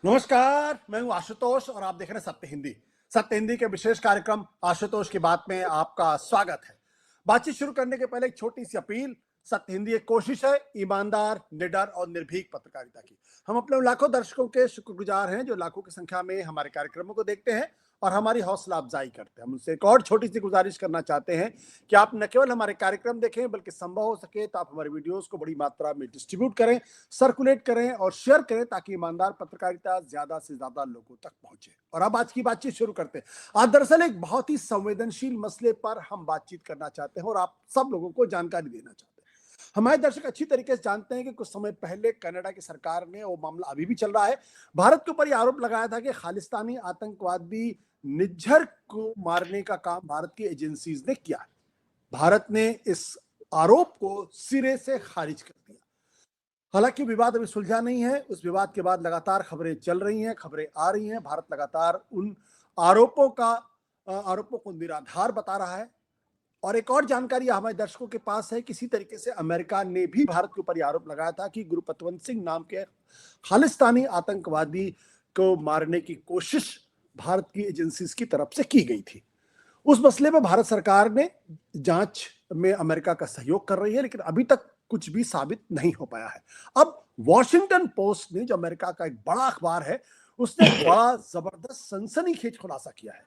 नमस्कार, मैं हूं आशुतोष और आप देख रहे हैं सत्य हिंदी। सत्य हिंदी के विशेष कार्यक्रम आशुतोष की बात में आपका स्वागत है। बातचीत शुरू करने के पहले एक छोटी सी अपील। सत्य हिंदी एक कोशिश है ईमानदार, निडर और निर्भीक पत्रकारिता की। हम अपने लाखों दर्शकों के शुक्रगुजार हैं जो लाखों की संख्या में हमारे कार्यक्रमों को देखते हैं और हमारी हौसला अफजाई करते हैं। हम उनसे एक और छोटी सी गुजारिश करना चाहते हैं कि आप न केवल हमारे कार्यक्रम देखें बल्कि संभव हो सके तो आप हमारे वीडियोस को बड़ी मात्रा में डिस्ट्रीब्यूट करें, सर्कुलेट करें और शेयर करें ताकि ईमानदार पत्रकारिता ज्यादा से ज्यादा लोगों तक पहुंचे। और अब आज की बातचीत शुरू करते हैं। आज दरअसल एक बहुत ही संवेदनशील मसले पर हम बातचीत करना चाहते हैं और आप सब लोगों को जानकारी देना चाहते हैं। हमारे दर्शक अच्छी तरीके से जानते हैं कि कुछ समय पहले कनाडा की सरकार ने, वो मामला अभी भी चल रहा है, भारत के ऊपर यह आरोप लगाया था कि खालिस्तानी आतंकवादी निज्जर को मारने का काम भारत की एजेंसीज ने किया है। भारत ने इस आरोप को सिरे से खारिज कर दिया। हालांकि विवाद अभी सुलझा नहीं है। उस विवाद के बाद लगातार खबरें चल रही हैं, खबरें आ रही हैं। भारत लगातार उन आरोपों को निराधार बता रहा है। और एक और जानकारी हमारे दर्शकों के पास है, किसी तरीके से अमेरिका ने भी भारत के ऊपर आरोप लगाया था कि गुरपतवंत सिंह नाम के खालिस्तानी आतंकवादी को मारने की कोशिश भारत की एजेंसीज की तरफ से की गई थी। उस मसले में भारत सरकार ने जांच में अमेरिका का सहयोग कर रही है, लेकिन अभी तक कुछ भी साबित नहीं हो पाया है। अब वॉशिंगटन पोस्ट ने, जो अमेरिका का एक बड़ा अखबार है, उसने बड़ा जबरदस्त सनसनीखेज खुलासा किया है।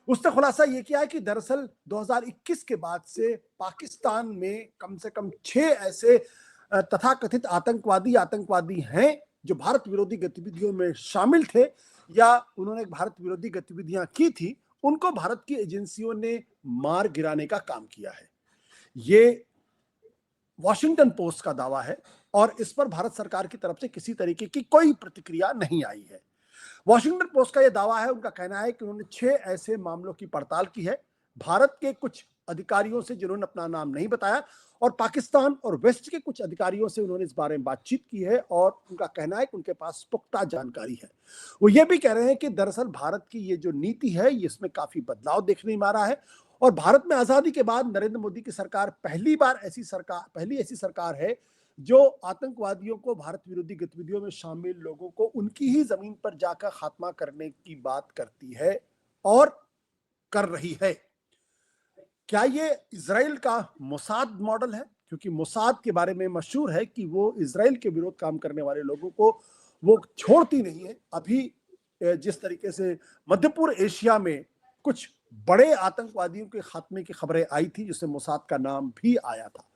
उसने खुलासा यह किया है कि दरअसल 2021 के बाद से पाकिस्तान में कम से कम 6 ऐसे तथाकथित आतंकवादी हैं जो भारत विरोधी गतिविधियों में शामिल थे या उन्होंने भारत विरोधी गतिविधियां की थी। उनको भारत की एजेंसियों ने मार गिराने का काम किया है। ये वॉशिंगटन पोस्ट का दावा है और इस पर भारत सरकार की तरफ से किसी तरीके की कोई प्रतिक्रिया नहीं आई है। वॉशिंगटन पोस्ट का यह दावा है, उनका कहना है कि उन्होंने 6 ऐसे मामलों की पड़ताल की है भारत के कुछ अधिकारियों से जिन्होंने अपना नाम नहीं बताया, और पाकिस्तान और वेस्ट के कुछ अधिकारियों से उन्होंने इस बारे में बातचीत की है और उनका कहना है कि उनके पास पुख्ता जानकारी है। वो ये भी कह रहे हैं कि दरअसल भारत की ये जो नीति है, इसमें काफी बदलाव देखने में आ रहा है और भारत में आजादी के बाद नरेंद्र मोदी की सरकार पहली ऐसी सरकार है जो आतंकवादियों को, भारत विरोधी गतिविधियों में शामिल लोगों को उनकी ही जमीन पर जाकर खात्मा करने की बात करती है और कर रही है। क्या ये इजराइल का मोसाद मॉडल है? क्योंकि मोसाद के बारे में मशहूर है कि वो इजराइल के विरोध काम करने वाले लोगों को वो छोड़ती नहीं है। अभी जिस तरीके से मध्य पूर्व एशिया में कुछ बड़े आतंकवादियों के खात्मे की खबरें आई थी जिसमें मोसाद का नाम भी आया था।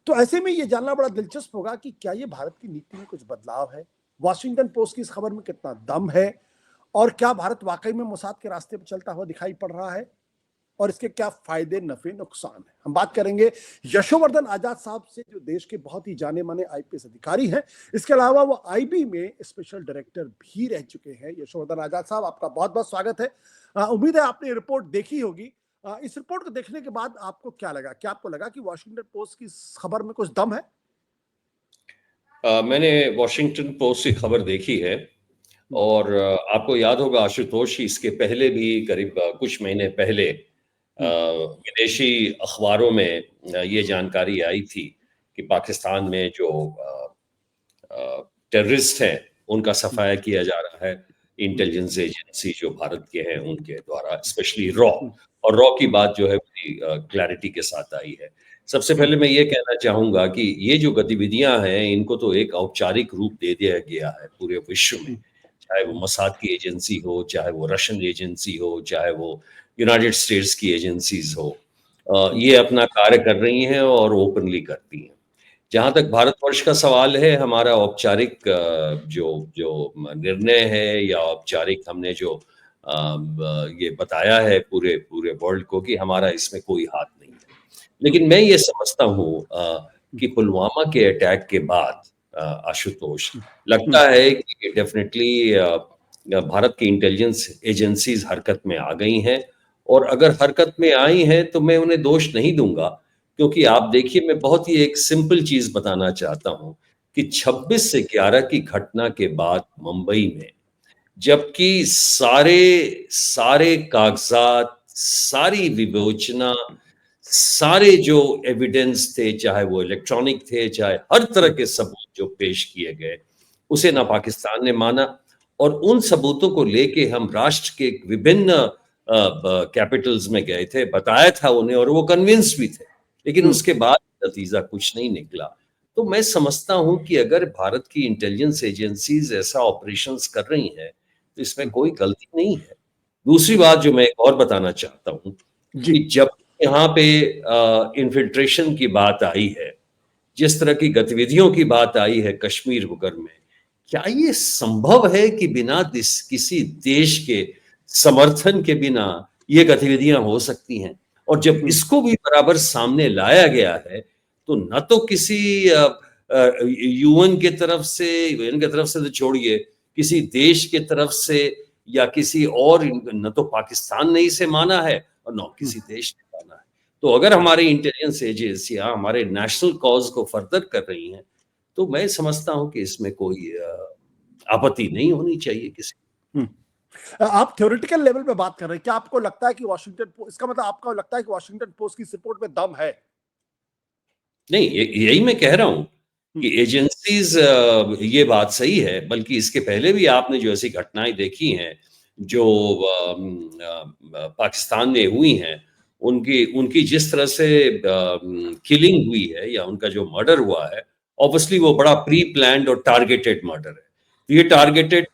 तो ऐसे में ये जानना बड़ा दिलचस्प होगा कि क्या ये भारत की नीति में कुछ बदलाव है, वॉशिंगटन पोस्ट की इस खबर में कितना दम है और क्या भारत वाकई में मोसाद के रास्ते पर चलता हुआ दिखाई पड़ रहा है और इसके क्या फायदे नफे नुकसान है। हम बात करेंगे यशोवर्धन आजाद साहब से, जो देश के बहुत ही जाने माने आईपीएस अधिकारी हैं। इसके अलावा वो आईबी में स्पेशल डायरेक्टर भी रह चुके हैं। यशोवर्धन आजाद साहब, आपका बहुत बहुत स्वागत है। उम्मीद है आपने रिपोर्ट देखी होगी। इस रिपोर्ट को देखने के बाद आपको क्या लगा? क्या आपको लगा कि वॉशिंगटन पोस्ट की खबर में कुछ दम है? मैंने वॉशिंगटन पोस्ट की खबर देखी है और आपको याद होगा आशुतोष, इसके पहले भी करीब कुछ महीने पहले विदेशी अखबारों में ये जानकारी आई थी कि पाकिस्तान में जो टेररिस्ट हैं उनका सफाया किया जा रहा है। इंटेलिजेंस एजेंसी जो भारत के हैं उनके द्वारा, स्पेशली रॉ, और रॉ की बात जो है बड़ी क्लैरिटी के साथ आई है। सबसे पहले मैं ये कहना चाहूंगा कि ये जो गतिविधियां हैं इनको तो एक औपचारिक रूप दे दिया गया है पूरे विश्व में, चाहे वो मोसाद की एजेंसी हो, चाहे वो रशियन एजेंसी हो, चाहे वो यूनाइटेड स्टेट्स की एजेंसीज हो। ये अपना कार्य कर रही हैं और ओपनली करती हैं। जहां तक भारतवर्ष का सवाल है, हमारा औपचारिक जो जो निर्णय है या औपचारिक हमने जो ये बताया है पूरे पूरे वर्ल्ड को कि हमारा इसमें कोई हाथ नहीं है। लेकिन मैं ये समझता हूँ कि पुलवामा के अटैक के बाद आशुतोष, लगता है कि डेफिनेटली भारत की इंटेलिजेंस एजेंसीज हरकत में आ गई हैं, और अगर हरकत में आई हैं तो मैं उन्हें दोष नहीं दूंगा, क्योंकि आप देखिए, मैं बहुत ही एक सिंपल चीज बताना चाहता हूं कि 26 से 11 की घटना के बाद मुंबई में, जबकि सारे सारे कागजात, सारी विवेचना, सारे जो एविडेंस थे, चाहे वो इलेक्ट्रॉनिक थे, चाहे हर तरह के सबूत जो पेश किए गए, उसे ना पाकिस्तान ने माना और उन सबूतों को लेके हम राष्ट्र के विभिन्न कैपिटल्स में गए थे, बताया था उन्हें और वो कन्विंस भी थे, लेकिन उसके बाद नतीजा कुछ नहीं निकला। तो मैं समझता हूं कि अगर भारत की इंटेलिजेंस एजेंसीज ऐसा ऑपरेशंस कर रही हैं तो इसमें कोई गलती नहीं है। दूसरी बात जो मैं एक और बताना चाहता हूं जी। कि जब यहाँ पे इन्फिल्ट्रेशन की बात आई है, जिस तरह की गतिविधियों की बात आई है कश्मीर वगैरह में, क्या ये संभव है कि बिना किसी देश के समर्थन के बिना ये गतिविधियां हो सकती हैं? और जब इसको भी बराबर सामने लाया गया है तो न तो किसी यूएन की तरफ से, यूएन की तरफ से तो छोड़िए, किसी देश की तरफ से या किसी और, न तो पाकिस्तान ने इसे माना है और न किसी देश ने माना है। तो अगर हमारी इंटेलिजेंस एजेंसियां हमारे नेशनल कॉज को फर्दर कर रही हैं तो मैं समझता हूं कि इसमें कोई आपत्ति नहीं होनी चाहिए किसी। आप थ्योरेटिकल लेवल पे बात कर रहे हैं, क्या आपको लगता है कि वाशिंगटन पोस्ट, इसका मतलब आपको लगता है कि वाशिंगटन पोस्ट की इस रिपोर्ट में दम है? नहीं, यही मैं कह रहा हूं कि एजेंसीज, ये बात सही है, बल्कि इसके पहले भी आपने जो ऐसी घटनाएं देखी हैं जो पाकिस्तान में हुई हैं, उनकी उनकी जिस तरह से किलिंग हुई है या उनका जो मर्डर हुआ है, ऑब्वियसली वो बड़ा प्री प्लान्ड और टारगेटेड मर्डर है। तो ये टारगेटेड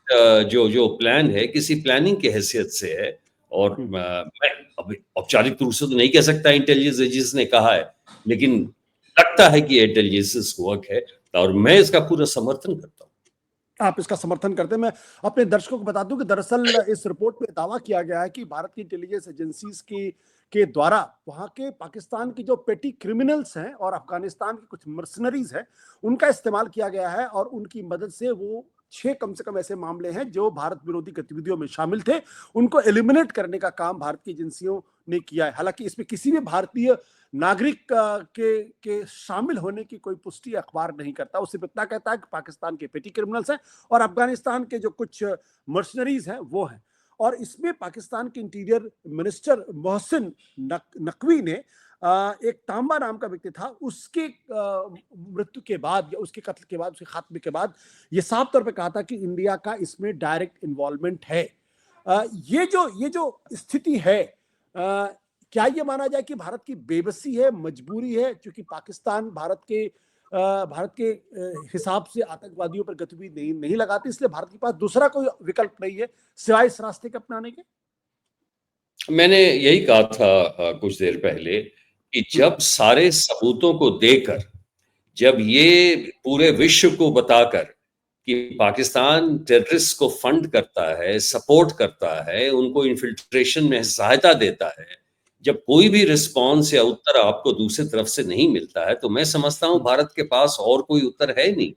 जो जो प्लान है किसी प्लानिंग की हैसियत से है, और मैं अभी औपचारिक रूप से तो नहीं कह सकता इंटेलिजेंस एजेंसी ने कहा है, लेकिन लगता है कि इंटेलिजेंस वर्क है और मैं इसका पूरा समर्थन करता हूँ। आप इसका समर्थन करते हैं। मैं अपने दर्शकों को बता दूं कि दरअसल इस रिपोर्ट में दावा किया गया है कि भारत की इंटेलिजेंस एजेंसीज की के द्वारा वहां के पाकिस्तान की जो पेटी क्रिमिनल्स हैं और अफगानिस्तान के कुछ मर्सनरीज हैं, उनका इस्तेमाल किया गया है और उनकी मदद से वो 6 कम से कम ऐसे मामले हैं जो भारत विरोधी गतिविधियों में शामिल थे, उनको एलिमिनेट करने का काम भारत की एजेंसियों ने किया है। हालांकि इसमें किसी भी भारतीय नागरिक के शामिल होने की कोई पुष्टि अखबार नहीं करता। वो सिर्फ इतना कहता है कि पाकिस्तान के पेटी क्रिमिनल्स हैं और अफगानिस्तान के जो कुछ मर्सनरीज हैं वो हैं। और इसमें पाकिस्तान के इंटीरियर मिनिस्टर मोहसिन नकवी ने एक तांबा नाम का व्यक्ति था, उसके मृत्यु के बाद या उसके कत्ल के बाद, उसके खात्मे के बाद ये साफ तौर पे कहा था कि इंडिया का इसमें डायरेक्ट इन्वॉल्वमेंट है। ये जो स्थिति है, क्या ये माना जाए कि भारत की बेबसी है, मजबूरी है, क्योंकि पाकिस्तान भारत के हिसाब से आतंकवादियों पर गतिविधि नहीं लगाती, इसलिए भारत के पास दूसरा कोई विकल्प नहीं है सिवाय इस रास्ते के अपनाने के? मैंने यही कहा था कुछ देर पहले कि जब सारे सबूतों को देकर, जब ये पूरे विश्व को बताकर कि पाकिस्तान टेररिस्ट को फंड करता है, सपोर्ट करता है, उनको इन्फिल्ट्रेशन में सहायता देता है, जब कोई भी रिस्पॉन्स या उत्तर आपको दूसरी तरफ से नहीं मिलता है, तो मैं समझता हूँ भारत के पास और कोई उत्तर है नहीं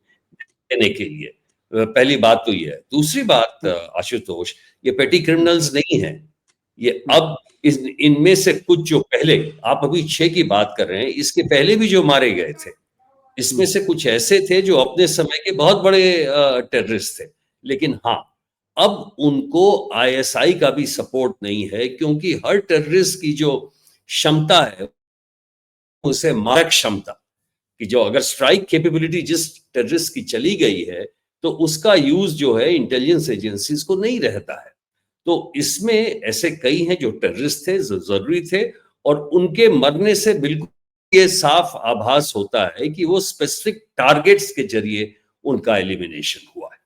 देने के लिए। पहली बात तो ये है। दूसरी बात आशुतोष, ये पेटी क्रिमिनल्स नहीं है। ये अब इनमें से कुछ जो पहले, आप अभी 6 की बात कर रहे हैं, इसके पहले भी जो मारे गए थे, इसमें से कुछ ऐसे थे जो अपने समय के बहुत बड़े टेररिस्ट थे। लेकिन हाँ, अब उनको आईएसआई का भी सपोर्ट नहीं है, क्योंकि हर टेररिस्ट की जो क्षमता है, उसे मारक क्षमता कि जो अगर स्ट्राइक कैपेबिलिटी जिस टेररिस्ट की चली गई है, तो उसका यूज जो है इंटेलिजेंस एजेंसीज को नहीं रहता है। तो इसमें ऐसे कई हैं जो टेररिस्ट थे, जो जरूरी थे, और उनके मरने से बिल्कुल ये साफ आभास होता है कि वो स्पेसिफिक टारगेट्स के जरिए उनका एलिमिनेशन हुआ है।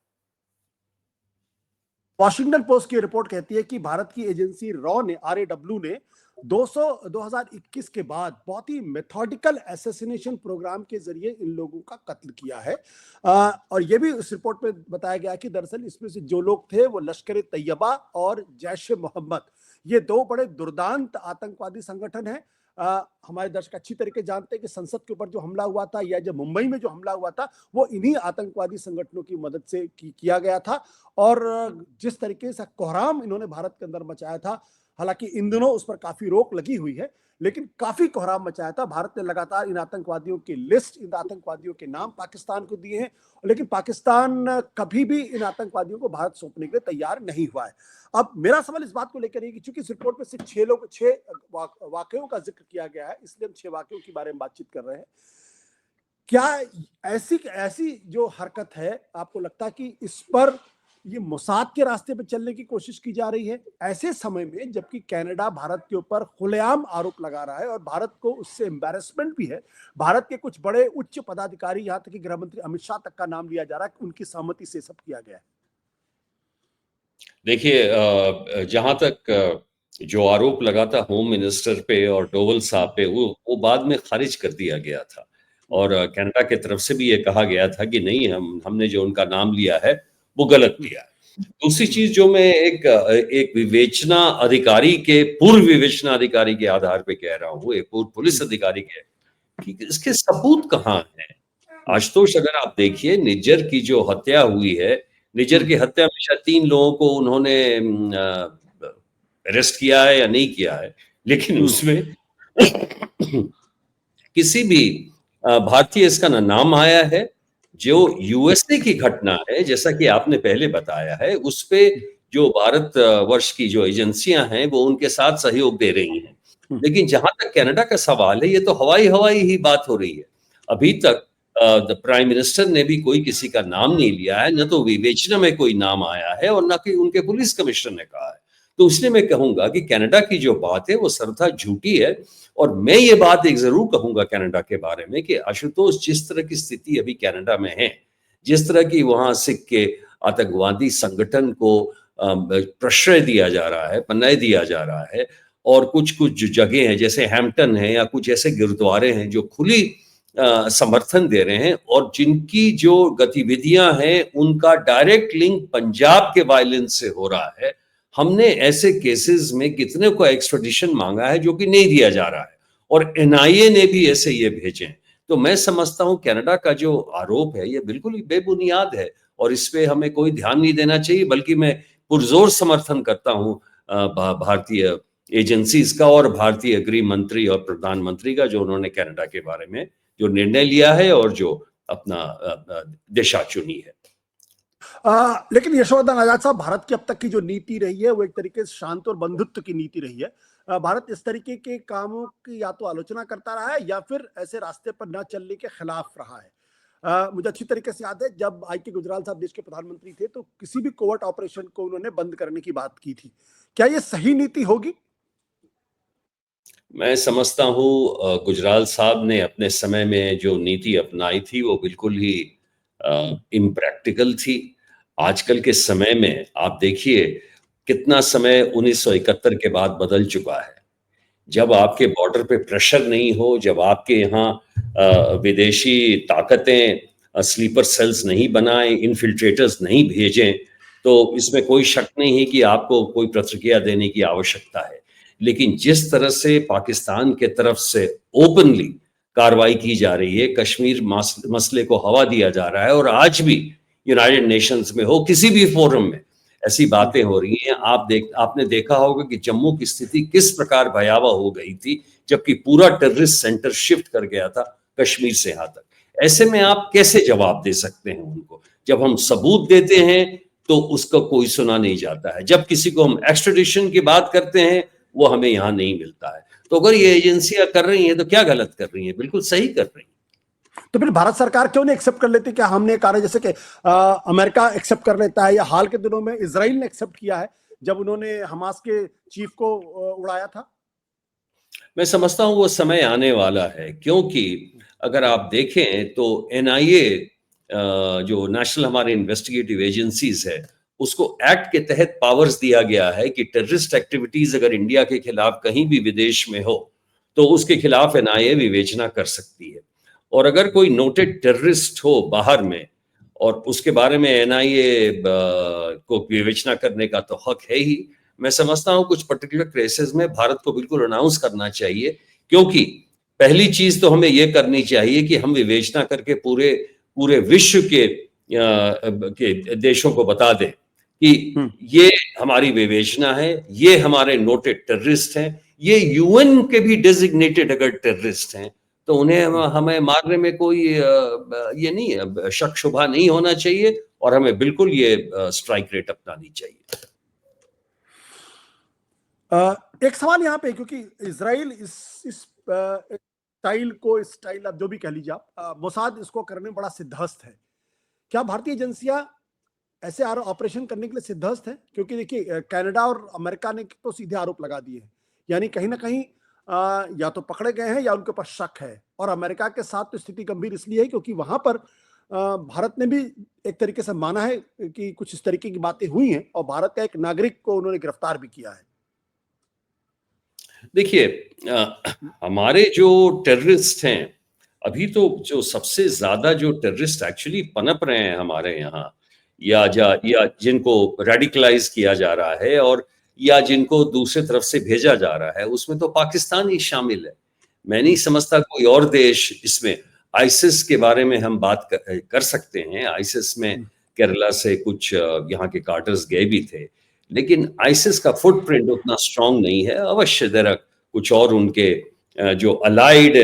वॉशिंगटन पोस्ट की रिपोर्ट कहती है कि भारत की एजेंसी RAW ने 2021 के बाद बहुत ही मेथोडिकल असैसिनेशन प्रोग्राम के जरिए इन लोगों का कत्ल किया है। और ये भी इस रिपोर्ट में बताया गया कि दरअसल इसमें से जो लोग थे वो लश्कर तैयबा और जैश ए मोहम्मद, ये दो बड़े दुर्दांत आतंकवादी संगठन हैं। हमारे दर्शक अच्छी तरीके जानते हैं कि संसद के ऊपर जो हमला हुआ था या जो मुंबई में जो हमला हुआ था वो इन्हीं आतंकवादी संगठनों की मदद से किया गया था। और जिस तरीके से कोहराम इन्होंने भारत के अंदर मचाया था, हालांकि इन दिनों उस पर काफी रोक लगी हुई है, लेकिन काफी कोहराम मचाया था। भारत ने लगातार इन आतंकवादियों की लिस्ट, इन आतंकवादियों के नाम पाकिस्तान को दिए हैं, लेकिन पाकिस्तान कभी भी इन आतंकवादियों को भारत सौंपने के लिए तैयार नहीं हुआ है। अब मेरा सवाल इस बात को लेकर है कि चूंकि इस रिपोर्ट में सिर्फ 6 वाकयों का जिक्र किया गया है, इसलिए हम 6 वाकयों के बारे में बातचीत कर रहे हैं। क्या ऐसी ऐसी जो हरकत है, आपको लगता है कि इस पर ये मोसाद के रास्ते पे चलने की कोशिश की जा रही है ऐसे समय में, जबकि कनाडा भारत के ऊपर खुलेआम आरोप लगा रहा है और भारत को उससे एम्बैरेसमेंट भी है। भारत के कुछ बड़े उच्च पदाधिकारी, यहाँ तक कि गृह मंत्री अमित शाह तक का नाम लिया जा रहा है कि उनकी सहमति से सब किया गया है। देखिए, जहां तक जो आरोप लगा था होम मिनिस्टर पे और डोवल साहब पे, वो बाद में खारिज कर दिया गया था। और कनाडा की तरफ से भी ये कहा गया था कि नहीं, हमने जो उनका नाम लिया है वो गलत लिया है। दूसरी चीज जो मैं एक विवेचना अधिकारी के, पूर्व विवेचना अधिकारी के आधार पे कह रहा हूँ, एक पूर्व पुलिस अधिकारी के, कि इसके सबूत कहाँ हैं। आशुतोष, अगर आप देखिए निज्जर की जो हत्या हुई है, निज्जर की हत्या में शायद 3 लोगों को उन्होंने अरेस्ट किया है या नहीं किया है, लेकिन उसमें किसी भी भारतीय इसका ना नाम आया है। जो यूएसए की घटना है, जैसा कि आपने पहले बताया है, उस पे जो भारत वर्ष की जो एजेंसियां हैं वो उनके साथ सहयोग दे रही हैं। लेकिन जहां तक कनाडा का सवाल है, ये तो हवाई हवाई ही बात हो रही है। अभी तक प्राइम मिनिस्टर ने भी कोई किसी का नाम नहीं लिया है, न तो विवेचना में कोई नाम आया है और न कि उनके पुलिस कमिश्नर ने कहा है। तो इसलिए मैं कहूंगा कि कनाडा की जो बात है वो सर्वथा झूठी है। और मैं ये बात एक जरूर कहूंगा कनाडा के बारे में कि आशुतोष, जिस तरह की स्थिति अभी कनाडा में है, जिस तरह की वहां सिख के आतंकवादी संगठन को प्रश्रय दिया जा रहा है, पनाह दिया जा रहा है, और कुछ कुछ जगह हैं जैसे हैम्पटन है या कुछ ऐसे गुरुद्वारे हैं जो खुली समर्थन दे रहे हैं, और जिनकी जो गतिविधियां हैं उनका डायरेक्ट लिंक पंजाब के वायलेंस से हो रहा है। हमने ऐसे केसेस में कितने को एक्स्ट्राडिशन मांगा है जो कि नहीं दिया जा रहा है, और एनआईए ने भी ऐसे ये भेजे हैं। तो मैं समझता हूं कनाडा का जो आरोप है ये बिल्कुल ही बेबुनियाद है, और इस पे हमें कोई ध्यान नहीं देना चाहिए। बल्कि मैं पुरजोर समर्थन करता हूं भारतीय एजेंसीज का और भारतीय गृह मंत्री और प्रधानमंत्री का, जो उन्होंने कनाडा के बारे में जो निर्णय लिया है और जो अपना दिशा चुनी है। लेकिन यशोवर्धन आजाद साहब, भारत की अब तक की जो नीति रही है वो एक तरीके से शांत और बंधुत्व की नीति रही है। भारत इस तरीके के कामों की या तो आलोचना करता रहा है या फिर ऐसे रास्ते पर न चलने के खिलाफ रहा है। मुझे अच्छी तरीके से याद है जब आई.के. गुजराल साहब देश के प्रधानमंत्री थे तो किसी भी कोवर्ट ऑपरेशन को उन्होंने बंद करने की बात की थी। क्या ये सही नीति होगी? मैं समझता हूँ गुजराल साहब ने अपने समय में जो नीति अपनाई थी वो बिल्कुल ही इम्प्रैक्टिकल थी। आजकल के समय में आप देखिए कितना समय 1971 के बाद बदल चुका है। जब आपके बॉर्डर पे प्रेशर नहीं हो, जब आपके यहाँ विदेशी ताकतें स्लीपर सेल्स नहीं बनाएं, इन्फिल्ट्रेटर्स नहीं भेजें, तो इसमें कोई शक नहीं है कि आपको कोई प्रतिक्रिया देने की आवश्यकता है। लेकिन जिस तरह से पाकिस्तान के तरफ से ओपनली कार्रवाई की जा रही है, कश्मीर मसले को हवा दिया जा रहा है, और आज भी यूनाइटेड नेशंस में हो, किसी भी फोरम में ऐसी बातें हो रही हैं। आपने देखा होगा कि जम्मू की स्थिति किस प्रकार भयावह हो गई थी, जबकि पूरा टेररिस्ट सेंटर शिफ्ट कर गया था कश्मीर से यहाँ तक। ऐसे में आप कैसे जवाब दे सकते हैं उनको? जब हम सबूत देते हैं तो उसका कोई सुना नहीं जाता है, जब किसी को हम एक्स्ट्रेडिशन की बात करते हैं वो हमें यहाँ नहीं मिलता है। तो अगर ये एजेंसियां कर रही हैं तो क्या गलत कर रही हैं? बिल्कुल सही कर रही हैं। तो फिर भारत सरकार क्यों नहीं एक्सेप्ट कर लेती? क्या हमने कहा जैसे कि अमेरिका एक्सेप्ट कर लेता है, या हाल के दिनों में इजराइल ने एक्सेप्ट किया है जब उन्होंने हमास के चीफ को उड़ाया था? मैं समझता हूँ वो समय आने वाला है, क्योंकि अगर आप देखें तो एनआईए जो नेशनल हमारे इन्वेस्टिगेटिव एजेंसीज है, उसको एक्ट के तहत पावर्स दिया गया है कि टेररिस्ट एक्टिविटीज अगर इंडिया के खिलाफ कहीं भी विदेश में हो तो उसके खिलाफ एनआईए विवेचना कर सकती है। और अगर कोई नोटेड टेररिस्ट हो बाहर में और उसके बारे में एनआईए को विवेचना करने का तो हक है ही। मैं समझता हूं कुछ पर्टिकुलर केसेस में भारत को बिल्कुल अनाउंस करना चाहिए, क्योंकि पहली चीज तो हमें यह करनी चाहिए कि हम विवेचना करके पूरे पूरे विश्व के देशों को बता दें कि ये हमारी विवेचना है, ये हमारे नोटेड टेररिस्ट हैं, ये यूएन के भी डेजिग्नेटेड अगर टेररिस्ट हैं तो उन्हें हमें मारने में कोई ये नहीं है, शक शुबा नहीं होना चाहिए, और हमें बिल्कुल ये स्ट्राइक रेट अपनानी चाहिए। एक सवाल यहाँ पे, क्योंकि इजराइल इस स्टाइल आप जो भी कह लीजिए, आप मोसाद इसको करने में बड़ा सिद्धहस्त है। क्या भारतीय एजेंसियां ऐसे ऑपरेशन करने के लिए सिद्धहस्त है? क्योंकि देखिए कनाडा और अमेरिका ने तो सीधे आरोप लगा दिए हैं, यानी कहीं ना कहीं या तो पकड़े गए हैं या उनके पास शक है। और अमेरिका के साथ तो स्थिति गंभीर इसलिए है क्योंकि वहां पर भारत ने भी एक तरीके से माना है कि कुछ इस तरीके की बातें हुई हैं और भारत का एक नागरिक को उन्होंने गिरफ्तार भी किया है। देखिए, हमारे जो टेररिस्ट हैं, अभी तो जो सबसे ज्यादा जो टेररिस्ट एक्चुअली पनप रहे हैं हमारे यहाँ, या जिनको रेडिकलाइज किया जा रहा है, और या जिनको दूसरी तरफ से भेजा जा रहा है, उसमें तो पाकिस्तान ही शामिल है। मैं नहीं समझता कोई और देश इसमें। आईसिस के बारे में हम बात कर सकते हैं। आईसिस में केरला से कुछ यहाँ के कार्टर्स गए भी थे, लेकिन आईसिस का फुटप्रिंट उतना स्ट्रांग नहीं है। अवश्य देर कुछ और उनके जो अलाइड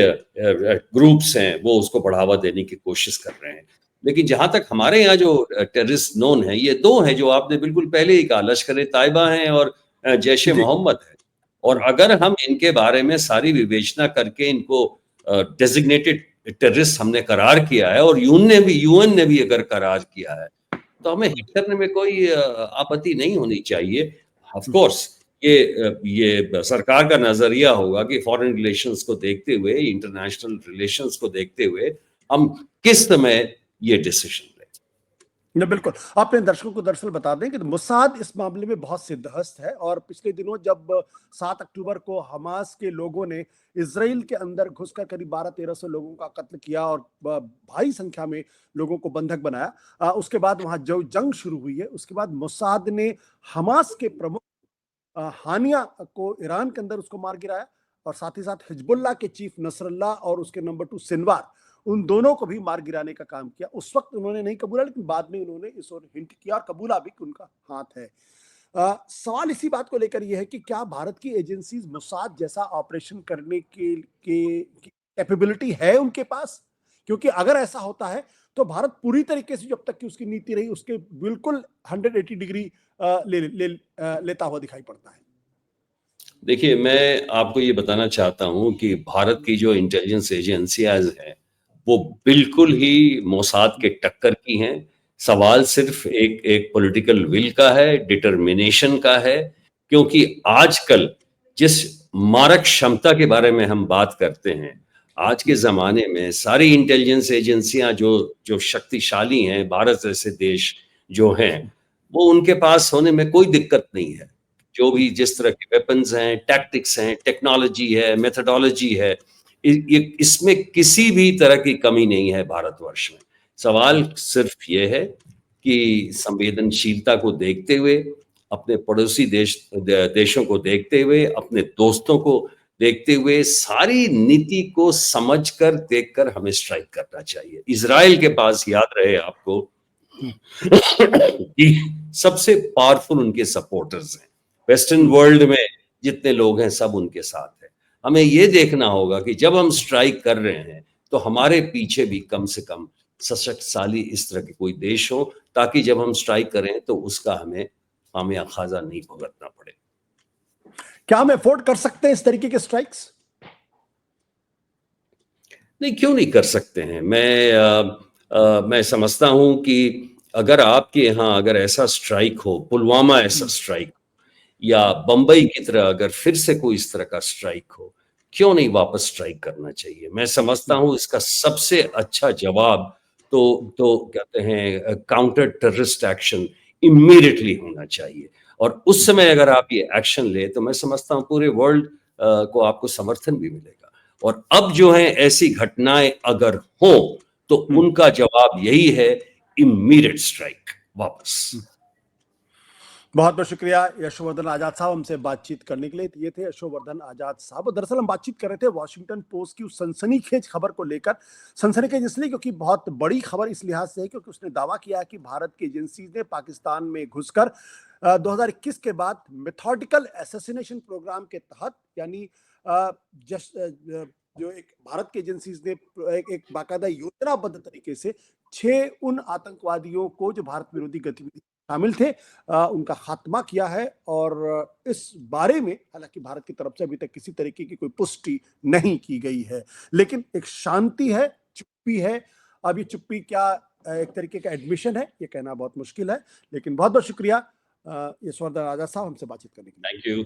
ग्रुप्स हैं वो उसको बढ़ावा देने की कोशिश कर रहे हैं। लेकिन जहां तक हमारे यहाँ जो टेररिस्ट नोन है, ये दो हैं जो आपने बिल्कुल पहले ही कहा, लश्कर तैयबा है और जैश ए जी। मोहम्मद है। और अगर हम इनके बारे में सारी विवेचना करके इनको डेजिग्नेटेड टेररिस्ट हमने करार किया है, और यूएन ने भी अगर करार किया है, तो हमें हिट करने में कोई आपत्ति नहीं होनी चाहिए। ऑफ कोर्स ये सरकार का नजरिया होगा कि फॉरेन रिलेशंस को देखते हुए, इंटरनेशनल रिलेशंस को देखते हुए हम किस समय ये डिसीजन लें। न बिल्कुल, आपने दर्शकों को दरअसल बता दें कि मोसाद इस मामले में बहुत सिद्धहस्त है और पिछले दिनों जब 7 अक्टूबर को हमास के लोगों ने इजराइल के अंदर घुसकर करीब 1200-1300 लोगों का कत्ल किया और भारी संख्या में लोगों को बंधक बनाया, उसके बाद वहां जो जंग शुरू हुई है, उसके बाद मोसाद ने हमास के प्रमुख हानिया को ईरान के अंदर उसको मार गिराया और साथ ही साथ हिजबुल्लाह के चीफ नसरल्लाह और उसके नंबर 2 सिनवार, उन दोनों को भी मार गिराने का काम किया। उस वक्त उन्होंने नहीं कबूला, लेकिन बाद में उन्होंने इस ओर हिंट किया और कबूला भी कि उनका हाथ है। सवाल इसी बात को लेकर यह है कि क्या भारत की एजेंसीज मोसाद जैसा ऑपरेशन करने के कैपेबिलिटी है उनके पास? क्योंकि अगर ऐसा होता है तो भारत पूरी तरीके से जब तक की उसकी नीति रही उसके बिल्कुल 180 डिग्री लेता हुआ दिखाई पड़ता है। देखिए, मैं आपको ये बताना चाहता हूँ कि भारत की जो इंटेलिजेंस एजेंसियां हैं, वो बिल्कुल ही मोसाद के टक्कर की हैं। सवाल सिर्फ एक एक पॉलिटिकल विल का है, डिटर्मिनेशन का है। क्योंकि आजकल जिस मारक क्षमता के बारे में हम बात करते हैं, आज के जमाने में सारी इंटेलिजेंस एजेंसियां जो जो शक्तिशाली हैं, भारत जैसे देश जो हैं, वो उनके पास होने में कोई दिक्कत नहीं है। जो भी जिस तरह के वेपन्स हैं, टैक्टिक्स हैं, टेक्नोलॉजी है, मेथोडोलॉजी है, इसमें किसी भी तरह की कमी नहीं है भारतवर्ष में। सवाल सिर्फ ये है कि संवेदनशीलता को देखते हुए, अपने पड़ोसी देशों को देखते हुए, अपने दोस्तों को देखते हुए, सारी नीति को समझकर देखकर हमें स्ट्राइक करना चाहिए। इजराइल के पास, याद रहे आपको, कि सबसे पावरफुल उनके सपोर्टर्स हैं। वेस्टर्न वर्ल्ड में जितने लोग हैं सब उनके साथ हैं। हमें ये देखना होगा कि जब हम स्ट्राइक कर रहे हैं तो हमारे पीछे भी कम से कम सशक्तिशाली इस तरह के कोई देश हो, ताकि जब हम स्ट्राइक करें तो उसका हमें खामियाजा नहीं भुगतना पड़े। क्या हम अफोर्ड कर सकते हैं इस तरीके के स्ट्राइक्स? नहीं, क्यों नहीं कर सकते हैं। मैं समझता हूं कि अगर आपके यहाँ अगर ऐसा स्ट्राइक हो, पुलवामा ऐसा स्ट्राइक, या बंबई की तरह अगर फिर से कोई इस तरह का स्ट्राइक हो, क्यों नहीं वापस स्ट्राइक करना चाहिए। मैं समझता हूं इसका सबसे अच्छा जवाब तो कहते हैं काउंटर टेररिस्ट एक्शन इमीडिएटली होना चाहिए। और उस समय अगर आप ये एक्शन ले तो मैं समझता हूं पूरे वर्ल्ड को आपको समर्थन भी मिलेगा। और अब जो है ऐसी घटनाएं अगर हो तो उनका जवाब यही है, इमीडिएट स्ट्राइक वापस। बहुत बहुत शुक्रिया यशोवर्धन आजाद साहब हमसे बातचीत करने के लिए। ये थे यशोवर्धन आजाद साहब। दरअसल हम बातचीत कर रहे थे वॉशिंगटन पोस्ट की उस सनसनीखेज खबर को लेकर। सनसनीखेज इसलिए क्योंकि बहुत बड़ी खबर इस लिहाज से है क्योंकि उसने दावा किया है कि भारत की एजेंसी ने पाकिस्तान में घुसकर 2021 के बाद मेथोडिकल असैसिनेशन प्रोग्राम के तहत, यानी जो एक भारत की एजेंसीज ने एक बाकायदा योजनाबद्ध तरीके से 6 उन आतंकवादियों को जो भारत विरोधी गतिविधि शामिल थे उनका खात्मा किया है। और इस बारे में हालांकि भारत की तरफ से अभी तक किसी तरीके की कोई पुष्टि नहीं की गई है, लेकिन एक शांति है, चुप्पी है। अब ये चुप्पी क्या एक तरीके का एडमिशन है, ये कहना बहुत मुश्किल है, लेकिन बहुत बहुत शुक्रिया यशवर्धन राजा साहब हमसे बातचीत करने के लिए। Thank you.